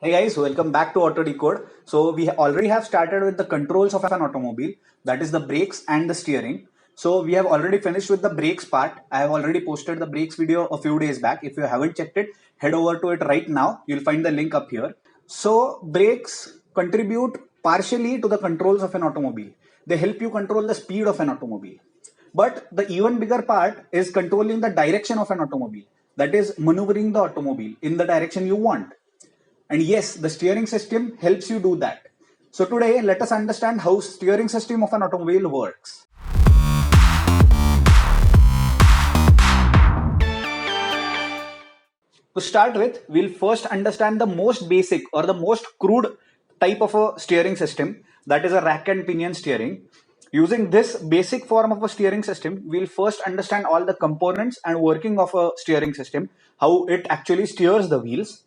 Hey guys, welcome back to Auto Decode. So we already have started with the controls of an automobile, that is the brakes and the steering. So we have already finished with the brakes part. I have already posted the brakes video a few days back. If you haven't checked it, head over to it right now. You'll find the link up here. So brakes contribute partially to the controls of an automobile. They help you control the speed of an automobile. But the even bigger part is controlling the direction of an automobile. That is maneuvering the automobile in the direction you want. And yes, the steering system helps you do that. So today, let us understand how steering system of an automobile works. To start with, we'll first understand the most basic or the most crude type of a steering system, that is a rack and pinion steering. Using this basic form of a steering system, we'll first understand all the components and working of a steering system, how it actually steers the wheels.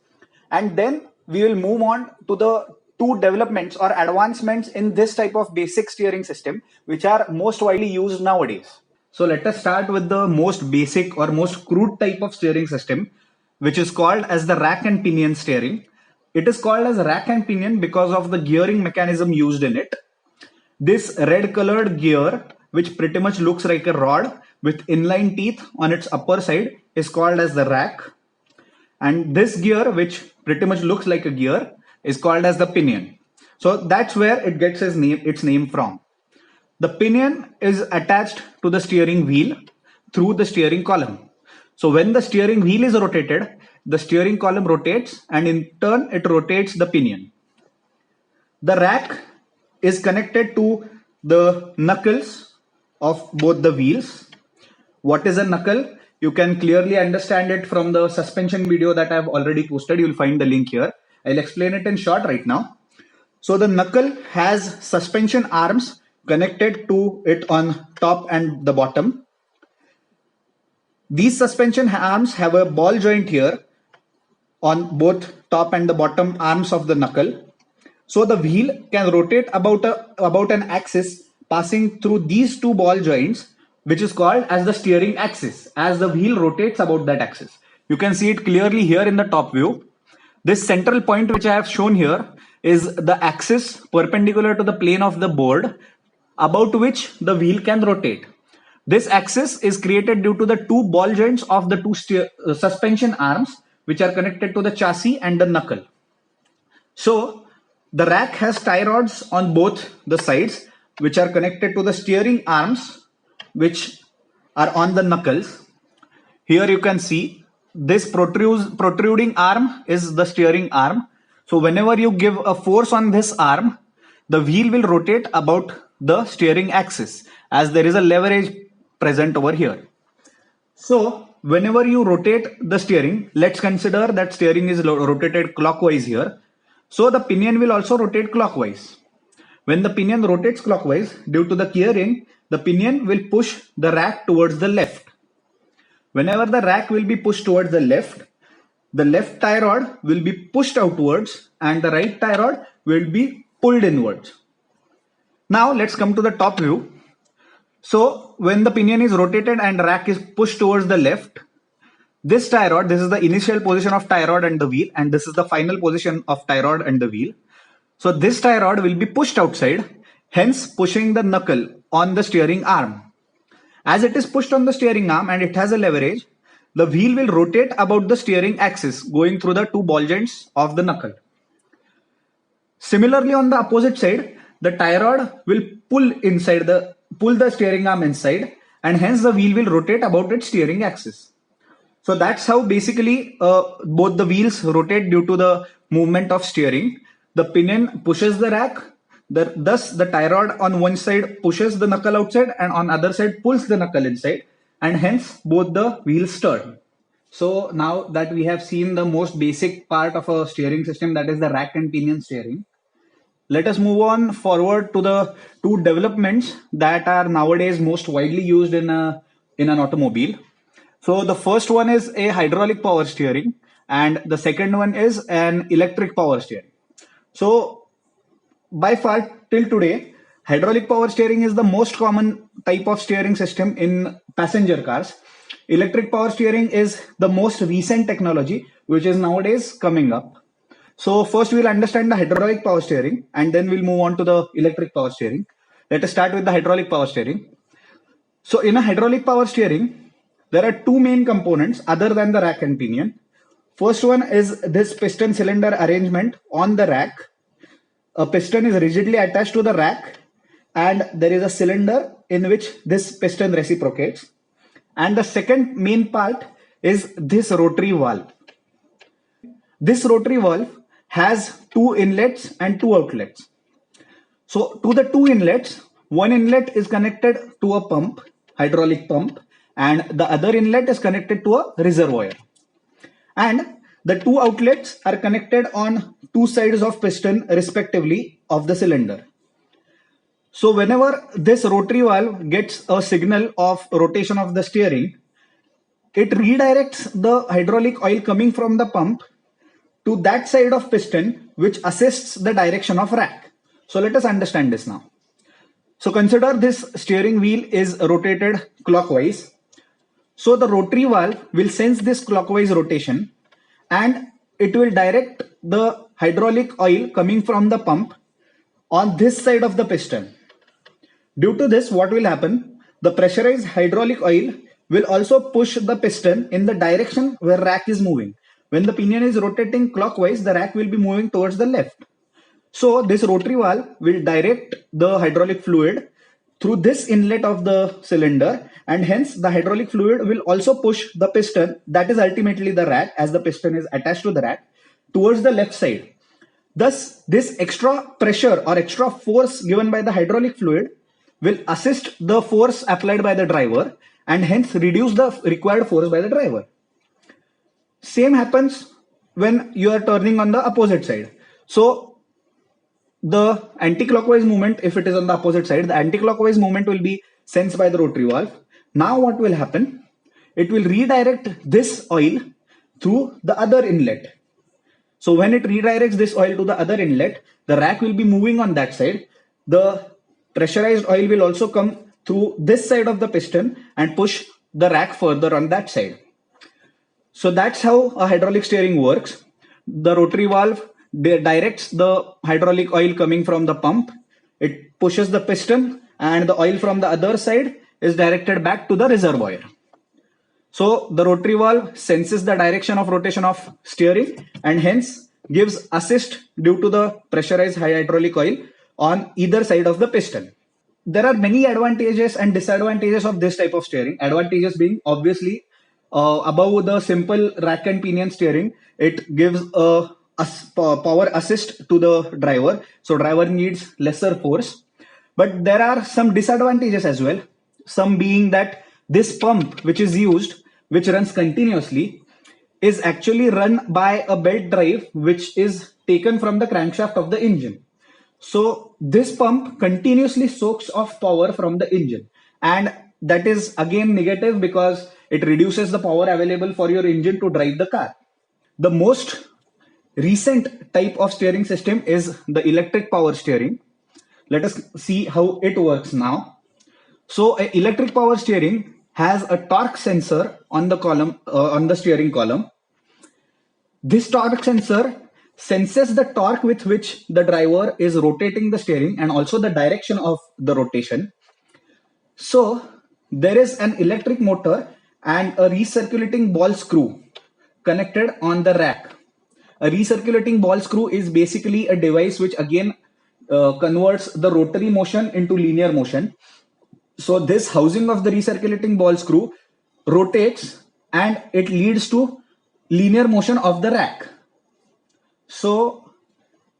And then we will move on to the two developments or advancements in this type of basic steering system, which are most widely used nowadays. So let us start with the most basic or most crude type of steering system, which is called as the rack and pinion steering. It is called as rack and pinion because of the gearing mechanism used in it. This red colored gear, which pretty much looks like a rod with inline teeth on its upper side, is called as the rack. And this gear, which pretty much looks like a gear, is called as the pinion. So that's where it gets its name from. The pinion is attached to the steering wheel through the steering column. So when the steering wheel is rotated, the steering column rotates and in turn it rotates the pinion. The rack is connected to the knuckles of both the wheels. What is a knuckle? You can clearly understand it from the suspension video that I've already posted. You'll find the link here. I'll explain it in short right now. So the knuckle has suspension arms connected to it on top and the bottom. These suspension arms have a ball joint here on both top and the bottom arms of the knuckle. So the wheel can rotate about an axis passing through these two ball joints, which is called as the steering axis, as the wheel rotates about that axis. You can see it clearly here in the top view. This central point which I have shown here is the axis perpendicular to the plane of the board about which the wheel can rotate. This axis is created due to the two ball joints of the two suspension arms which are connected to the chassis and the knuckle. So the rack has tie rods on both the sides which are connected to the steering arms which are on the knuckles. Here you can see this protruding arm is the steering arm. So whenever you give a force on this arm, the wheel will rotate about the steering axis as there is a leverage present over here. So whenever you rotate the steering, let's consider that steering is rotated clockwise here. So the pinion will also rotate clockwise. When the pinion rotates clockwise, due to the gearing, the pinion will push the rack towards the left. Whenever the rack will be pushed towards the left tie rod will be pushed outwards and the right tie rod will be pulled inwards. Now let's come to the top view. So when the pinion is rotated and rack is pushed towards the left, this tie rod, this is the initial position of tie rod and the wheel, and this is the final position of tie rod and the wheel. So this tie rod will be pushed outside, hence pushing the knuckle on the steering arm. As it is pushed on the steering arm and it has a leverage, the wheel will rotate about the steering axis going through the two ball joints of the knuckle. Similarly, on the opposite side, the tie rod will pull the steering arm inside and hence the wheel will rotate about its steering axis. So that's how basically both the wheels rotate due to the movement of steering. The pinion pushes the rack, thus the tie rod on one side pushes the knuckle outside and on other side pulls the knuckle inside, and hence both the wheels turn. So now that we have seen the most basic part of a steering system, that is the rack and pinion steering, let us move on forward to the two developments that are nowadays most widely used in an automobile. So the first one is a hydraulic power steering and the second one is an electric power steering. So by far till today, hydraulic power steering is the most common type of steering system in passenger cars. Electric power steering is the most recent technology which is nowadays coming up. So first we'll understand the hydraulic power steering and then we'll move on to the electric power steering. Let us start with the hydraulic power steering. So in a hydraulic power steering, there are two main components other than the rack and pinion. First one is this piston cylinder arrangement on the rack. A piston is rigidly attached to the rack and there is a cylinder in which this piston reciprocates. And the second main part is this rotary valve. This rotary valve has two inlets and two outlets. So to the two inlets, one inlet is connected to a pump, hydraulic pump, and the other inlet is connected to a reservoir. And the two outlets are connected on two sides of piston respectively of the cylinder. So whenever this rotary valve gets a signal of rotation of the steering, it redirects the hydraulic oil coming from the pump to that side of piston which assists the direction of rack. So let us understand this now. So consider this steering wheel is rotated clockwise. So the rotary valve will sense this clockwise rotation and it will direct the hydraulic oil coming from the pump on this side of the piston. Due to this, what will happen? The pressurized hydraulic oil will also push the piston in the direction where rack is moving. When the pinion is rotating clockwise, the rack will be moving towards the left. So this rotary valve will direct the hydraulic fluid through this inlet of the cylinder, and hence the hydraulic fluid will also push the piston, that is ultimately the rack, as the piston is attached to the rack, towards the left side. Thus, this extra pressure or extra force given by the hydraulic fluid will assist the force applied by the driver and hence reduce the required force by the driver. Same happens when you are turning on the opposite side. So the anti-clockwise movement, if it is on the opposite side, the anti-clockwise movement will be sensed by the rotary valve. Now what will happen? It will redirect this oil through the other inlet. So when it redirects this oil to the other inlet, the rack will be moving on that side. The pressurized oil will also come through this side of the piston and push the rack further on that side. So that's how a hydraulic steering works. The rotary valve directs the hydraulic oil coming from the pump. It pushes the piston and the oil from the other side is directed back to the reservoir. So the rotary valve senses the direction of rotation of steering and hence gives assist due to the pressurized high hydraulic oil on either side of the piston. There are many advantages and disadvantages of this type of steering. Advantages being obviously above the simple rack and pinion steering, it gives a power assist to the driver. So driver needs lesser force. But there are some disadvantages as well. Some being that this pump which is used, which runs continuously, is actually run by a belt drive which is taken from the crankshaft of the engine. So this pump continuously soaks off power from the engine, and that is again negative because it reduces the power available for your engine to drive the car. The most recent type of steering system is the electric power steering. Let us see how it works now. So an electric power steering has a torque sensor on the column, on the steering column. This torque sensor senses the torque with which the driver is rotating the steering and also the direction of the rotation. So there is an electric motor and a recirculating ball screw connected on the rack. A recirculating ball screw is basically a device which again converts the rotary motion into linear motion. So this housing of the recirculating ball screw rotates and it leads to linear motion of the rack. So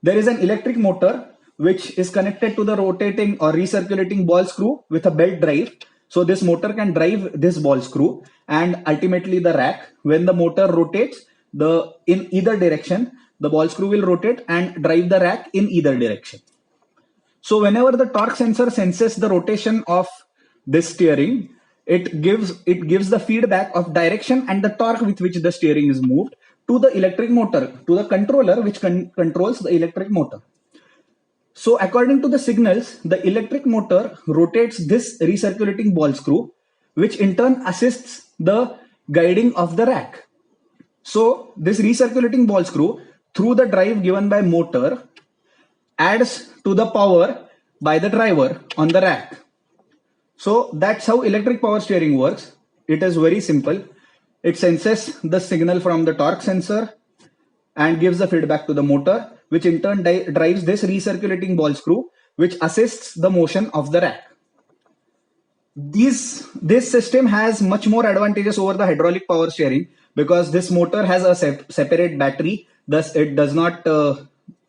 there is an electric motor which is connected to the rotating or recirculating ball screw with a belt drive. So this motor can drive this ball screw and ultimately the rack. When the motor rotates in either direction, the ball screw will rotate and drive the rack in either direction. So whenever the torque sensor senses the rotation of this steering, it gives the feedback of direction and the torque with which the steering is moved to the electric motor, to the controller which controls the electric motor. So according to the signals, the electric motor rotates this recirculating ball screw, which in turn assists the guiding of the rack. So this recirculating ball screw through the drive given by motor adds to the power by the driver on the rack. So that's how electric power steering works. It is very simple. It senses the signal from the torque sensor and gives the feedback to the motor, which in turn drives this recirculating ball screw, which assists the motion of the rack. This system has much more advantages over the hydraulic power steering because this motor has a separate battery, thus it does not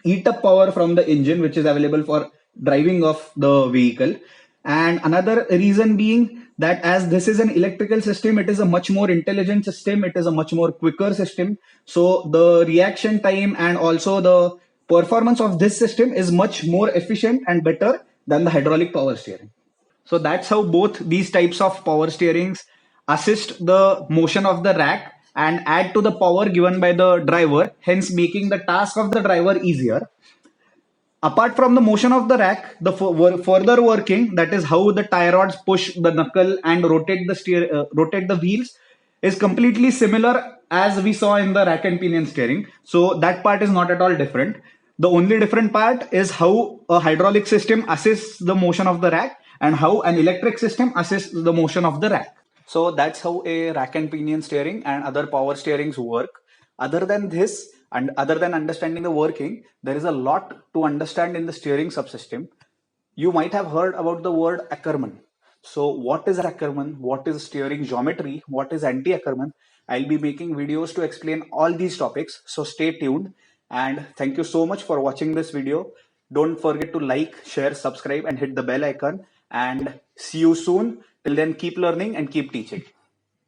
eat up power from the engine, which is available for driving of the vehicle. And another reason being that as this is an electrical system, it is a much more intelligent system, it is a much more quicker system. So the reaction time and also the performance of this system is much more efficient and better than the hydraulic power steering. So that's how both these types of power steerings assist the motion of the rack and add to the power given by the driver, hence making the task of the driver easier. Apart from the motion of the rack, the further working, that is how the tie rods push the knuckle and rotate the wheels, is completely similar as we saw in the rack and pinion steering. So that part is not at all different. The only different part is how a hydraulic system assists the motion of the rack and how an electric system assists the motion of the rack. So that's how a rack and pinion steering and other power steerings work. Other than this, and other than understanding the working, there is a lot to understand in the steering subsystem. You might have heard about the word Ackermann. So what is Ackermann? What is steering geometry? What is anti-Ackermann? I'll be making videos to explain all these topics. So stay tuned and thank you so much for watching this video. Don't forget to like, share, subscribe and hit the bell icon and see you soon. Till then, keep learning and keep teaching.